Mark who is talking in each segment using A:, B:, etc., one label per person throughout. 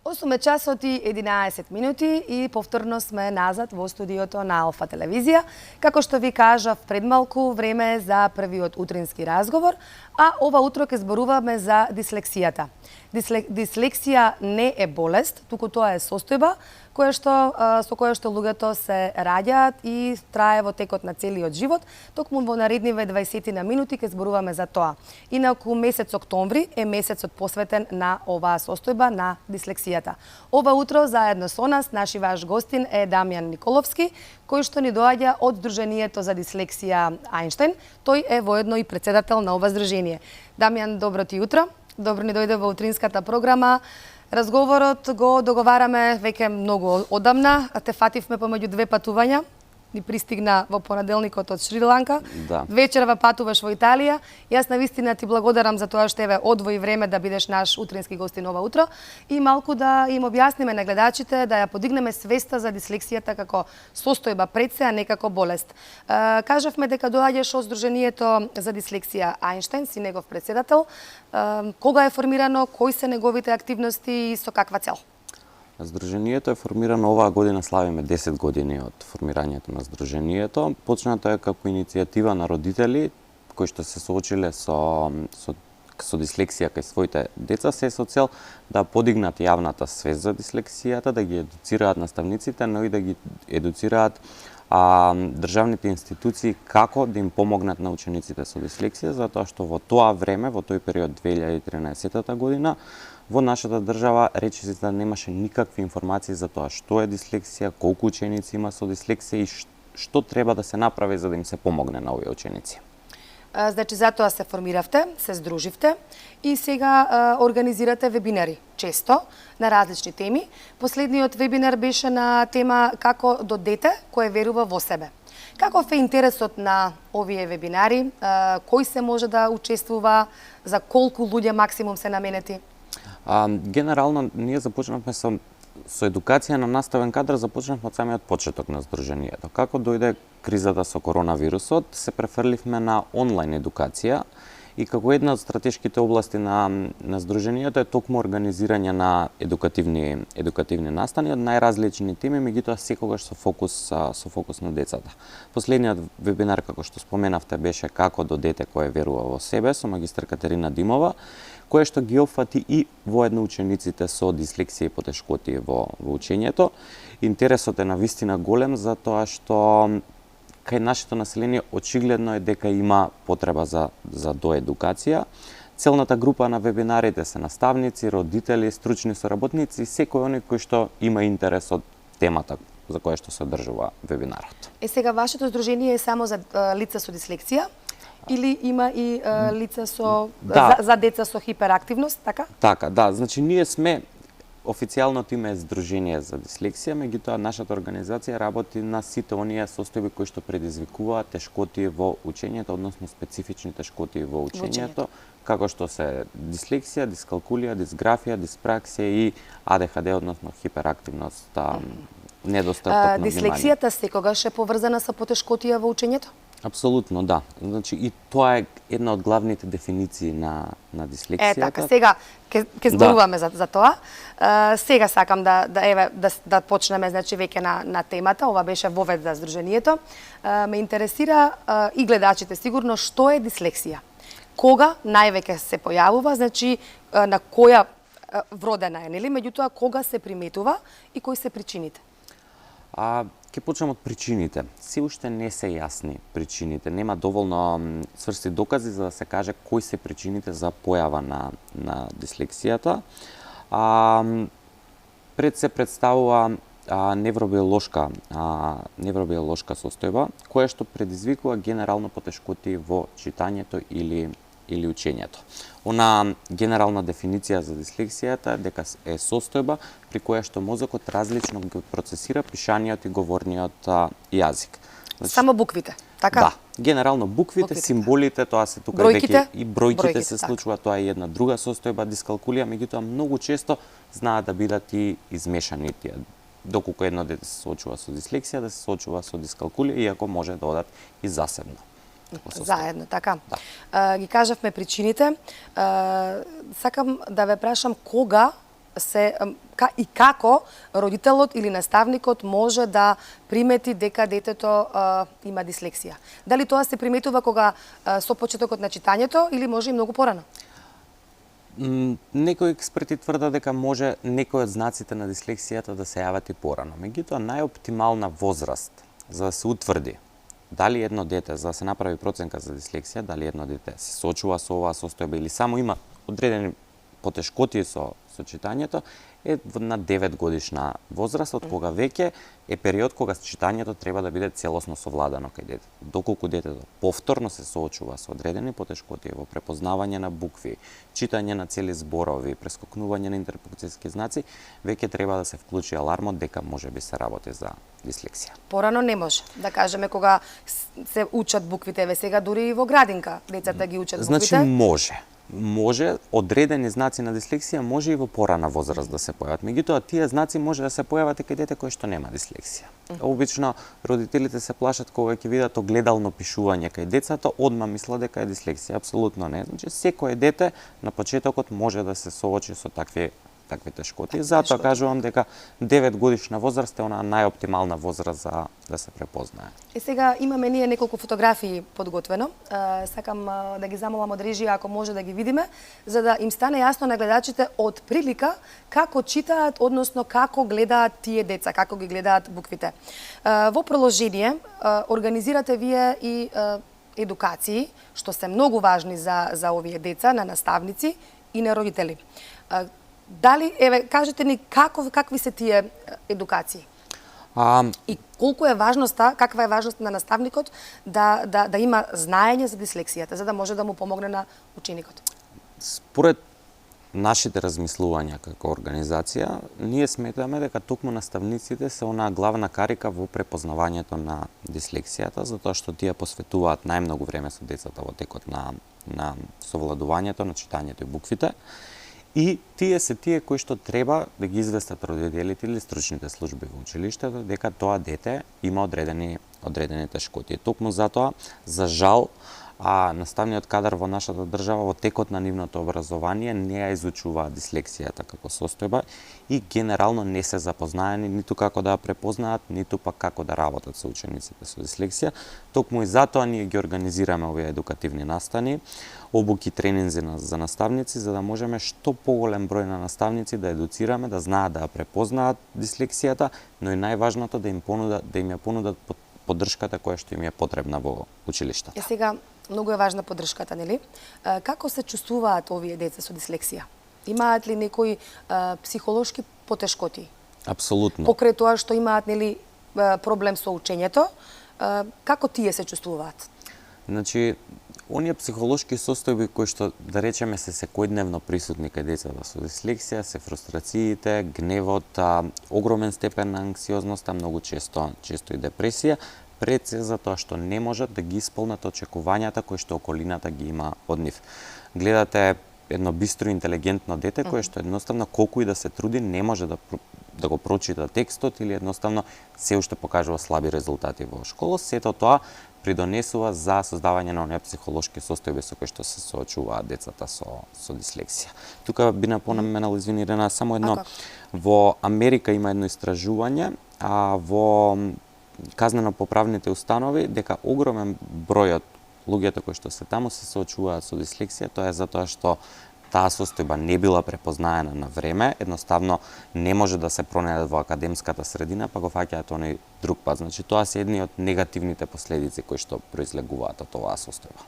A: 8 часот и 11 минути и повторно сме назад во студиото на Алфа телевизија. Како што ви кажав пред малку, време е за првиот утрински разговор, а ова утро ќе зборуваме за дислексијата. Дислексија не е болест, туку тоа е состојба со која што луѓето се раѓаат и трае во текот на целиот живот. Токму во наредниве 20 на минути ќе зборуваме за тоа. Инаку месец октомври е месецот посветен на оваа состојба на дислексијата. Ова утро заедно со нас наши ваш гостин е Дамјан Николовски, кој што ни доаѓа од Сдруженијето за дислексија Ајнштајн. Тој е воедно и председател на ова здружение. Дамјан, добро ти утро. Добро ни дојде во утринската програма. Разговорот го договараме веќе многу одамна, а те фативме помеѓу две патувања. Ни пристигна во понеделникот од Шри-Ланка.
B: Да.
A: Вечерва патуваш во Италија. Јас навистина ти благодарам за тоа што еве одвои време да бидеш наш утрински гостин ова утро и малку да им објасниме на гледачите, да ја подигнеме свеста за дислексијата како состојба пред се, а не како болест. Кажавме дека доаѓаш од Сдруженијето за дислексија Ајнштајн, си негов председател. Кога е формирано, кои се неговите активности и со каква цел?
B: Сдруженијето е формирано оваа година, славиме 10 години од формирањето на Сдруженијето. Почнато е како иницијатива на родители кои што се соочиле со дислексија кај своите деца, се со цел да подигнат јавната свест за дислексијата, да ги едуцираат наставниците, но и да ги едуцираат државните институции како да им помогнат на учениците со дислексија, затоа што во тоа време, во тој период 2013 година, во нашата држава речиси да немаше никакви информации за тоа што е дислексија, колку ученици има со дислексија и што треба да се направи за да им се помогне на овие ученици.
A: Значи, затоа се формиравте, се здруживте и сега организирате вебинари, често, на различни теми. Последниот вебинар беше на тема како до дете кое верува во себе. Каков е интересот на овие вебинари? Кој се може да учествува? За колку луѓе максимум се наменети?
B: Генерално, ние започнавме со едукација на наставен кадар, започнавме од самиот почеток на Сдруженијето. Како дојде кризата со коронавирусот, се префрливме на онлайн едукација и како една од стратешките области на Сдруженијето е токму организирање на едукативни настани од најразлични теми, меѓутоа секогаш со фокус на децата. Последниот вебинар, како што споменавте, беше како до дете кое верува во себе, со магистар Катерина Димова, кое што ги опфати и воедно учениците со дислексија и потешкоти во учењето. Интересот е навистина голем, затоа што кај нашето население очигледно е дека има потреба за доедукација. Целната група на вебинарите се наставници, родители, стручни соработници и секој оној кој што има интерес од темата за која што се одржува вебинарот.
A: Сега вашето здружение е само за лица со дислексија? Или има и лица за деца со хиперактивност, така?
B: Така, да. Значи, ние сме официјалното име е Сдружение за дислексија, меѓутоа нашата организација работи на сите оние состојби кои што предизвикуваат тешкоти во учењето, односно специфични тешкоти во учењето, како што се дислексија, дискалкулија, дисграфија, диспраксија и АДХД, односно хиперактивност, недостаток на внимание.
A: Дислексијата секогаш е поврзана со потешкотија во учењето?
B: Апсолутно, да. Значи, и тоа е една од главните дефиниции на дислексијата.
A: Така, сега ќе зборуваме за тоа. Сега сакам да почнеме, значи, веќе на темата. Ова беше вовед за Сдруженијето. Ме интересира и гледачите сигурно што е дислексија. Кога највеќе се појавува, значи, на која вродена е, нели? Меѓутоа, кога се приметува и кои се причините?
B: Ќе почнем од причините. Се уште не се јасни причините. Нема доволно цврсти докази за да се каже кои се причините за појава на дислексијата. Пред се представува невробиолошка состојба, која што предизвикува генерално потешкоти во читањето или учењето. Она генерална дефиниција за дислексијата е дека е состојба при која што мозокот различно го процесира пишаниот и говорниот јазик.
A: Значи, само буквите, така?
B: Да, генерално буквите, символите, тоа се тука веќе и бројките се случува, тоа е една друга состојба, дискалкулија, меѓутоа многу често знаат да бидат и измешани тие. Доколку едно дете се соочува со дислексија, да се соочува со дискалкулија, иако може да одат и засебно.
A: Заедно, така.
B: Да.
A: Ги кажавме причините. Сакам да ве прашам и како родителот или наставникот може да примети дека детето има дислексија? Дали тоа се приметува кога со почетокот на читањето или може и многу порано?
B: Некои експерти тврдат дека може некои од знаците на дислексијата да се јават и порано. Меѓутоа, најоптимална возраст за да се утврди дали едно дете, за да се направи проценка за дислексија, дали едно дете се соочува со оваа состојба или само има одредени потешкоти со читањето, е на 9 годишна возраст, од кога веќе е период кога читањето треба да биде целосно совладано кај детето. Доколку детето повторно се соочува со одредени потешкоти во препознавање на букви, читање на цели зборови, прескокнување на интерпункцијски знаци, веќе треба да се вклучи алармот дека можеби се работи за дислексија.
A: Порано не може. Да кажеме кога се учат буквите, еве сега дури и во градинка децата ги учат буквите.
B: Значи може одредени знаци на дислексија може и во порана возраст да се појават. Меѓутоа тие знаци може да се појават и кај дете кој што нема дислексија. Обично родителите се плашат кога ќе видат огледално пишување кај децата, одма мислат дека е дислексија. Апсолутно не. Значи секое дете на почетокот може да се соочи со такви тешкоти. Затоа кажувам дека 9 годишна возраст е она најоптимална возраст за да се препознае.
A: Сега имаме ние неколку фотографии подготвено. Сакам да ги замолам од режија ако може да ги видиме, за да им стане јасно на гледачите од прилика како читаат, односно како гледаат тие деца, како ги гледаат буквите. Во продолжение организирате вие и едукации, што се многу важни за овие деца, на наставници и на родители. Дали, еве, кажете ни какви се тие едукации? И колку е важноста, каква е важноста на наставникот да има знаење за дислексијата, за да може да му помогне на ученикот?
B: Според нашите размислувања како организација, ние сметаме дека токму наставниците се онаа главна карика во препознавањето на дислексијата, затоа што тие посветуваат најмногу време со децата во текот на совладувањето, на читањето и буквите. И тие се тие кои што треба да ги известат родителите или стручните служби во училиштето дека тоа дете има одредени тешкоти. Токму затоа, за жал, наставниот кадар во нашата држава во текот на нивното образование не ја изучуваат дислексијата како состојба и генерално не се запознаени ниту како да ја препознаат, ниту пак како да работат со учениците со дислексија. Токму и затоа ние ги организираме овие едукативни настани, обуки, тренинзи за наставници, за да можеме што поголем број на наставници да едуцираме, да знаат да ја препознаат дислексијата, но и најважното да им ја понудат поддршката која што им е потребна во училиштата.
A: Сега многу е важна поддршката, нели? Како се чувствуваат овие деца со дислексија? Имаат ли некои психолошки потешкоти?
B: Апсолутно.
A: Покрај тоа што имаат, нели, проблем со учењето, како тие се чувствуваат?
B: Значи, оние психолошки состојби кои што, да речеме, се секојдневно присутни кај децата со дислексија, се фрустрациите, гневот, огромен степен на анксиозноста, многу често и депресија, пред се затоа што не можат да ги исполнат очекувањата кои што околината ги има од нив. Гледате едно бистро интелигентно дете кое што едноставно колку и да се труди не може да го прочита текстот или едноставно се уште покажува слаби резултати во школа, сето тоа придонесува за создавање на оние психолошки состојби со кои што се соочуваат децата со дислексија. Тука би напоменал, извини Рена, само едно. Во Америка има едно истражување, во казнено-поправните установи, дека огромен број од луѓето кои што се таму се соочуваат со дислексија, тоа е затоа што таа состојба не била препознаена на време, едноставно не може да се пронајдат во академската средина, па го фаќаат оној друг пат. Значи тоа се едни од негативните последици кои што произлегуваат од оваа состојба.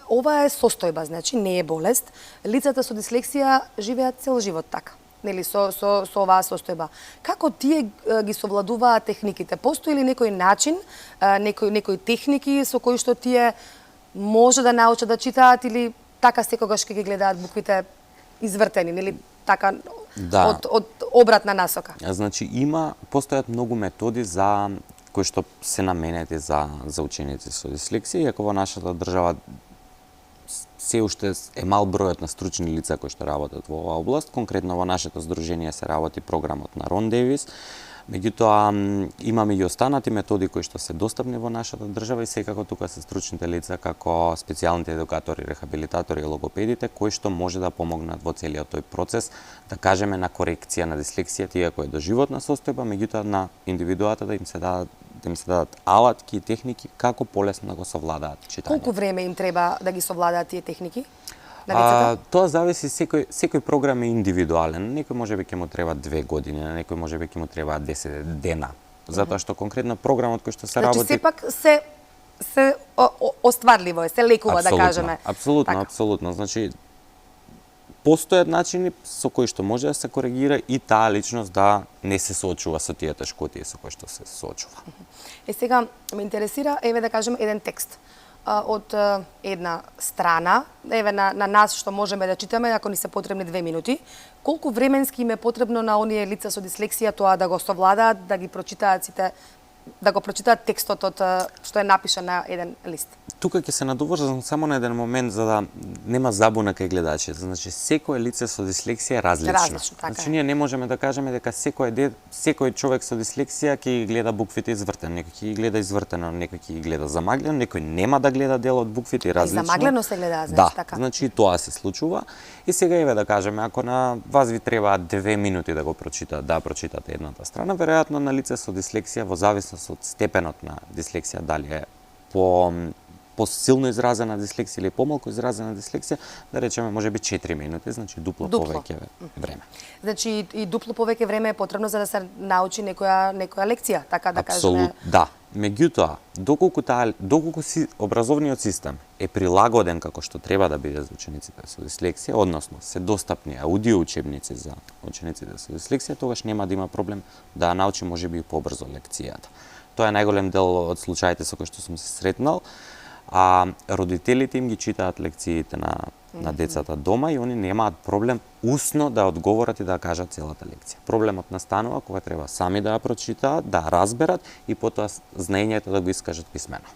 A: Ова е состојба, значи не е болест. Лицата со дислексија живеат цел живот така, нели, со оваа состојба. Како тие ги совладуваат техниките? Постои ли некој начин, некои техники со кои што тие може да научат да читаат или така секогаш ќе ги гледаат буквите извртени, нели, така од обратна насока?
B: Значи постојат многу методи кои што се наменети за ученици со дислексија, иако во нашата држава се уште е мал бројот на стручни лица кои што работат во оваа област. Конкретно во нашето здружение се работи програмот на Рон Девис. Меѓутоа, имаме и останати методи кои што се достапни во нашата држава и секако тука се стручните лица како специјалните едукатори, рехабилитатори и логопедите кои што може да помогнат во целиот тој процес, да кажеме на корекција на дислексијата, иако е доживотна состојба, меѓутоа на индивидуата да им се дадат алатки и техники како полесно да го совладаат читањето.
A: Колку време им треба да ги совладаат тие техники? На лицата?
B: Тоа зависи, секој програм е индивидуален. Некој можеби ќе му треба 2 години, на некој можеби ќе му треба 10 дена. Затоа што конкретно програмот кој што се работи...
A: Значи сепак се остварливо е, се лекува да кажеме.
B: Апсолутно. Значи постојат начини со кои што може да се коригира и таа личност да не се соочува со тие тешкотии со кои што се соочува.
A: Сега ме интересира, еве да кажеме еден текст од една страна, еве на нас што можеме да читаме, ако ни се потребни 2 минути, колку временски им е потребно на оние лица со дислексија тоа да го совладаат, да ги прочитаат сите, да го прочитаат текстот од што е напишан на еден лист?
B: Тука ќе се надоврзам само на еден момент за да нема забуна кај гледачите. Значи секое лице со дислексија е различно. Значи ние не можеме да кажеме дека секој човек со дислексија ќе ги гледа буквите извртено, некој ќе ги гледа извртено, некој ќе ги гледа замаглено, некој нема да гледа дел од буквите различно.
A: И замаглено се гледа, значи така.
B: Значи и тоа се случува. И сега еве да кажеме, ако на вас ви требаат 2 минути да го прочитате едната страна, веројатно на лице со дислексија во зависност од степенот на дислексија, дали е посилно изразена дислексија или помалку изразена дислексија, да речеме можеби 4 минути, значи дупло повеќе време.
A: Значи и дупло повеќе време е потребно за да се научи некоја лекција, така да кажеме.
B: Да. Меѓутоа, доколку образовниот систем е прилагоден како што треба да биде за учениците со дислексија, односно се достапни аудио учебници за учениците со дислексија, тогаш нема да има проблем да научи можеби и побрзо лекцијата. Тоа е најголем дел од случаите со кои што сум се сретнал. А родителите им ги читаат лекциите на децата дома и они немаат проблем усно да одговорат и да кажат целата лекција. Проблемот настанува кога треба сами да ја прочитаат, да разберат и потоа знаењето да го искажат писмено.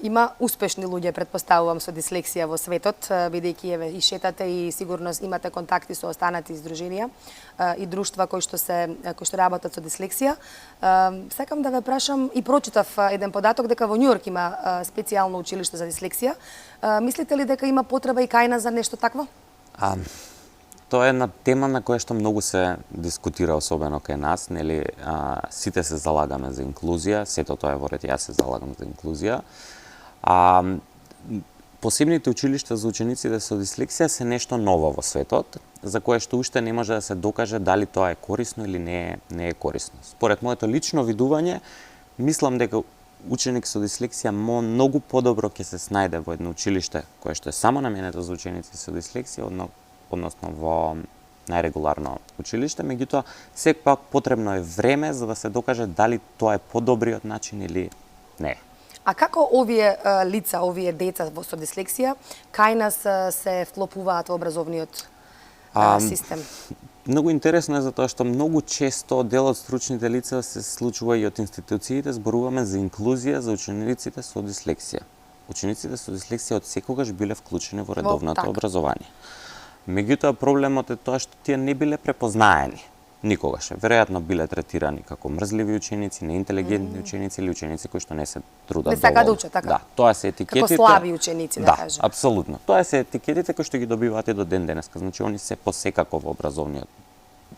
A: Има успешни луѓе, предпоставувам, со дислексија во светот, бидејќи еве и шетате и сигурно имате контакти со останати издруженија и друштва кои што работат со дислексија. Сакам да ве прашам и прочитав еден податок дека во Њујорк има специјално училиште за дислексија. Мислите ли дека има потреба и кај нас за нешто такво?
B: Тоа е една тема на која што многу се дискутира, особено кај нас, нели, сите се залагаме за инклузија, сето тоа е во ред, јас се залагам за инклузија. Посебните училишта за учениците со дислексија се нешто ново во светот, за кое што уште не може да се докаже дали тоа е корисно или не е корисно. Според моето лично видување, мислам дека ученик со дислексија многу подобро ќе се снајде во едно училиште кое што е само наменето за ученици со дислексија, односно во најрегуларно училиште, меѓутоа сепак потребно е време за да се докаже дали тоа е подобриот начин или не.
A: А како овие лица, овие деца со дислексија кај нас се вклопуваат во образовниот систем?
B: Многу интересно е затоа што многу често дел од стручните лица се случува и од институциите, зборуваме за инклузија за учениците со дислексија. Учениците со дислексија од секогаш биле вклучени во редовното образование. Меѓутоа проблемот е тоа што тие не биле препознаени никогаш. Веројатно биле третирани како мрзливи ученици, неинтелигентни ученици или ученици кои што не се трудат доволно.
A: Не сакаат да учат, така?
B: Да, тоа се етикетите.
A: Како слаби ученици, да кажем.
B: Да, апсолутно. Тоа се етикетите кои што ги добиваат и до ден денеска. Значи они се посекако во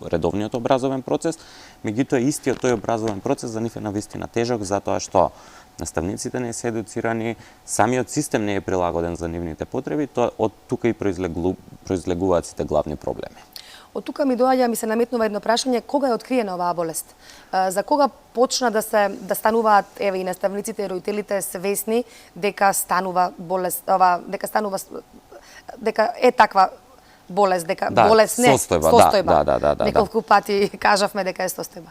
B: редовниот образовен процес, меѓутоа истиот тој образовен процес за нив е навистина тежок затоа што наставниците не се едуцирани, самиот систем не е прилагоден за нивните потреби, тоа од тука и произлегуваат сите главни проблеми.
A: Од тука ми се наметнува едно прашање, кога е откриена оваа болест? За кога почна да стануваат еве и наставниците и родителите свесни дека станува болест, дека е таква болест, дека болест не состојба.
B: Да.
A: Неколку пати кажавме дека е состојба.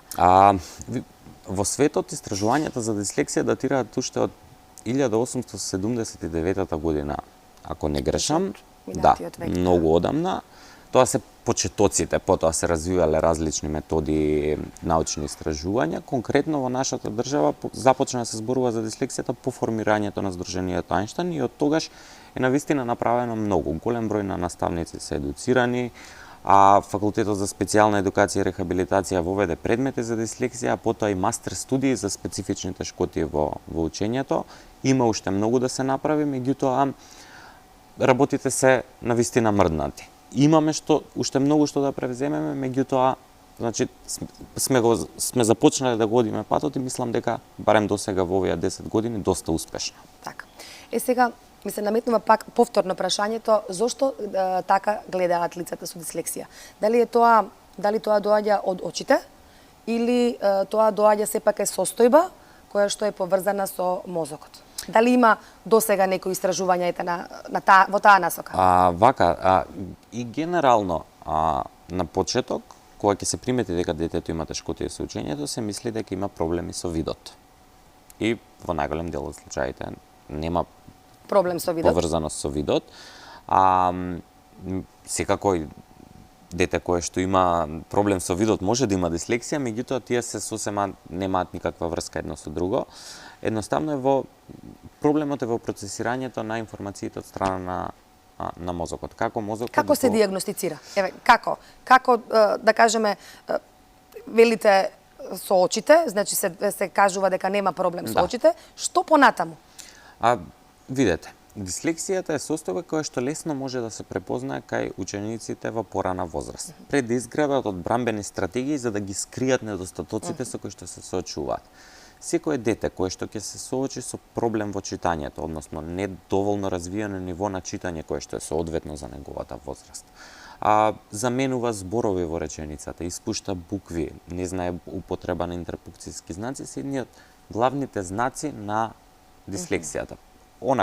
B: Во светот истражувањата за дислексија датираат уште од 1879 година, ако не грешам. Да, многу одамна. Тоа се почетоците, потоа се развивале различни методи научни истражувања. Конкретно во нашата држава започна да се зборува за дислексијата по формирањето на Здруженијето Ајнштајн и од тогаш е навистина направено многу. Голем број на наставници се едуцирани, а Факултетот за специјална едукација и рехабилитација воведе предмети за дислексија, а потоа и мастер студии за специфичните шкоти во учењето. Има уште многу да се направи, меѓутоа работите се навистина мрднати. Имаме уште многу што да превземеме, меѓутоа значи сме започнале да го одиме патот и мислам дека барем досега во овие 10 години доста успешно.
A: Така. Сега ми се наметнува пак повторно прашањето, зошто така гледаат лицата со дислексија? Дали тоа доаѓа од очите или тоа доаѓа сепак е состојба која што е поврзана со мозокот? Дали има досега некои истражувања во таа насока?
B: И генерално на почеток, кога ќе се примети дека детето има тешкотии со учењето, се мисли дека има проблеми со видот. И во најголем дел од случаите нема
A: проблем со видот,
B: поврзаност со видот. Секако дете кое што има проблем со видот може да има дислексија, меѓутоа тие се сосема немаат никаква врска едно со друго. Едноставно е проблемот е во процесирањето на информациите од страна на мозокот. Како
A: се диагностицира? Како да кажеме, велите со очите, значи се кажува дека нема проблем со очите, што понатаму?
B: Видете, дислексијата е состојба која што лесно може да се препознае кај учениците во порана возраст. Пред да изградат одбрамбени стратегии за да ги скријат недостатоците со кои што се соочуваат. Секое дете кое што ќе се соочи со проблем во читањето, односно недоволно развиено ниво на читање кое што е соодветно за неговата возраст, заменува зборови во реченицата, испушта букви, не знае употреба на интерпункцијски знаци, се едни од главните знаци на дислексијата.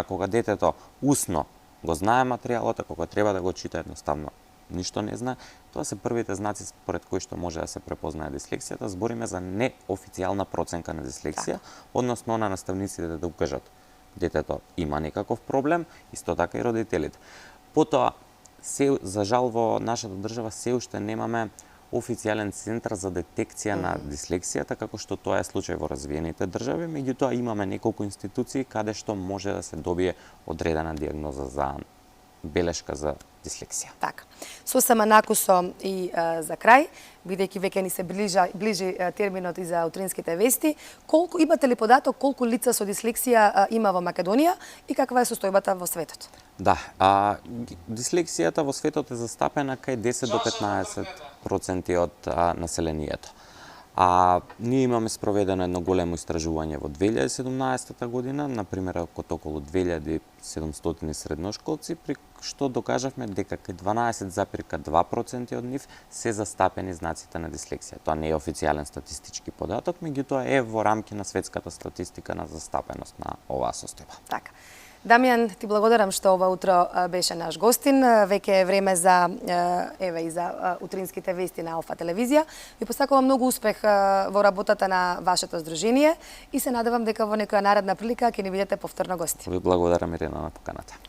B: Кога детето усно го знае материјалот, а кога треба да го чита едноставно ништо не знае, тоа се првите знаци според кои што може да се препознае дислексијата. Збориме за неофицијална проценка на дислексија, односно на наставниците да укажат детето има некаков проблем, исто така и родителите. Потоа, за жал во нашата држава се уште немаме официјален центар за детекција на дислексијата, како што тоа е случај во развиените држави, меѓутоа имаме неколку институции каде што може да се добие одредена диагноза за белешка за дислексија.
A: Така. Сосема накусо и за крај, бидејќи веќе ни се ближи терминот и за утринските вести, имате ли податок колку лица со дислексија има во Македонија и каква е состојбата во светот?
B: Да, дислексијата во светот е застапена кај 10 до 15% од населението. Ние имаме спроведено едно големо истражување во 2017 година, например, околу 2700 средношколци, при што докажавме дека кај 12,2% од нив се застапени знаците на дислексија. Тоа не е официјален статистички податок, меѓутоа е во рамки на светската статистика на застапеност на оваа состојба.
A: Така. Дамјан, ти благодарам што ова утро беше наш гостин. Веќе е време за утринските вести на Алфа телевизија. Ви посакувам многу успех во работата на вашето здружение и се надевам дека во некоја наредна прилика ќе ни бидете повторно гости.
B: Ви благодарам, Ирина, на поканата.